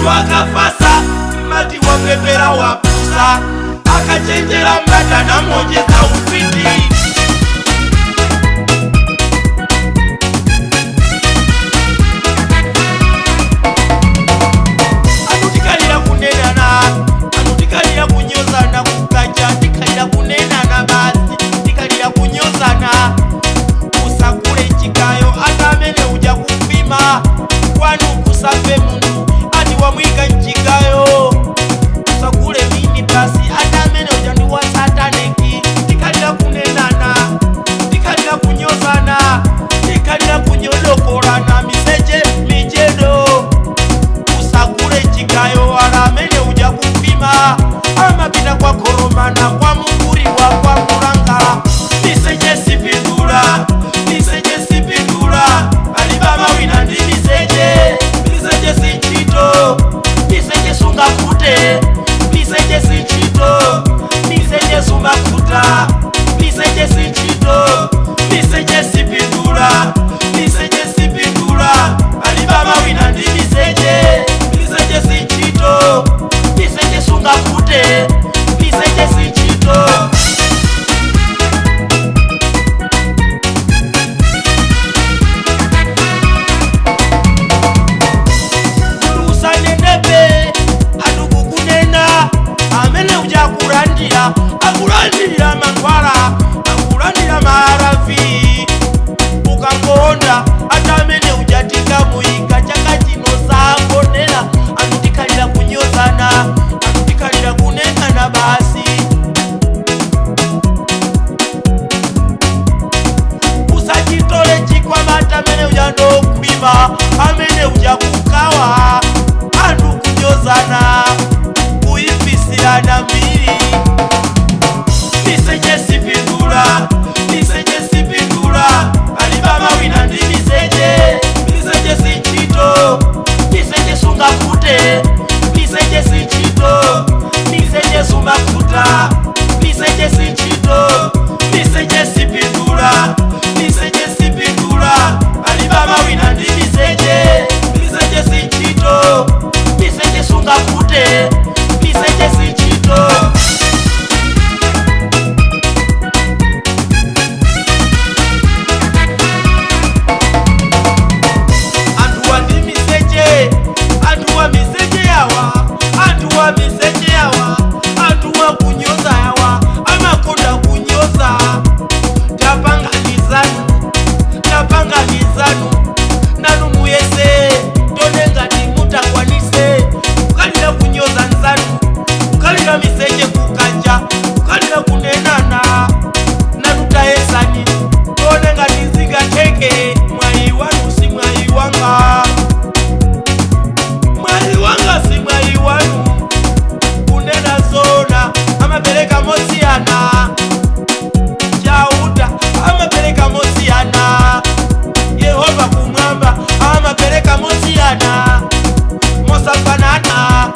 wakafasa mati wapepera wapusa akachenjera mbata namojeza ufiti. Anutikalira kunenana, anutikalira kunyozana kukaja, tikalira kunenana basi, tikalira kunyozana. Usakule chikayo atamene uja kupima, kwanu kusafe mundu ati wamwika nchikayo. Usakule mini basi atamene uja ndi wa sataniki. Tikalira kunenana, tikalira kunyozana, tikalira kunyolokorana miseje mijedo. Usakule chikayo atamene uja kupima, amapita kwa koromana kwa munguriwa kwa mulanga. Miseje sipindula, miseje sipindula, alibama wina ndi miseje. Miseje sinchito, miseje sungakute, miseje sinchito, miseje sumakuta, miseje sinchito, miseje sipindula, miseje sipindula, alibama wina ndi miseje. Miseje sinchito, miseje sungakute, miseje sinchito. Akulandira mangwala, akulandira marafi. Ukangonda atamene ujatika muika chaka chino sakonela. Anutikalira kunyozana, anutikalira kunenana basi. Usachitole chikwama atamene ujando kulima, amene ujakukawa. Antu kunyozana, kuipisirana mbili. Miseje sipindula, miseje sipindula, alibama wina ndi miseje. Miseje sinchito, miseje sungakute, miseje sinchito, miseje sumakuta, miseje sinchito, miseje sipindula, miseje sipindula, alibama wina ndi miseje. Miseje sinchito, miseje sungakute, miseje sinchito. Miseje kukanja, ukalira kunenana, nanutaesani, tonenga niziga teke, mwai wanu si mwai wanga. Mwai wanga si mwai wanu, kunena zona, amapeleka mosiana. Chauta, amapeleka mosiana. Yehova kumwamba, amapeleka mosiana. Mosafanana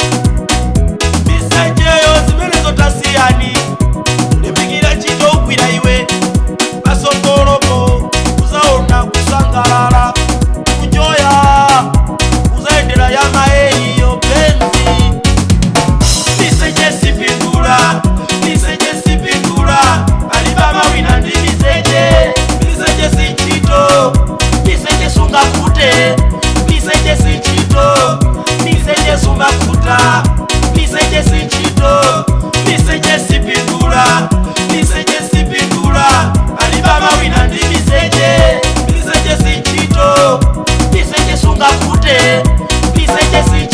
tasiyani ulipigira chito ukwira iwe basokolopo uzaona kusangalala kunjoya uzaendera ya maeli yo penzi. Miseje sipindula, miseje sipindula, alibama wina ndi miseje. Miseje sinchito, miseje sungakute, miseje sinchito, miseje sumakuta, miseje sinchito, miseje sipindula, miseje sipindula, alibama wina ndi miseje. Miseje sinchito, miseje sungakute, miseje sinchito.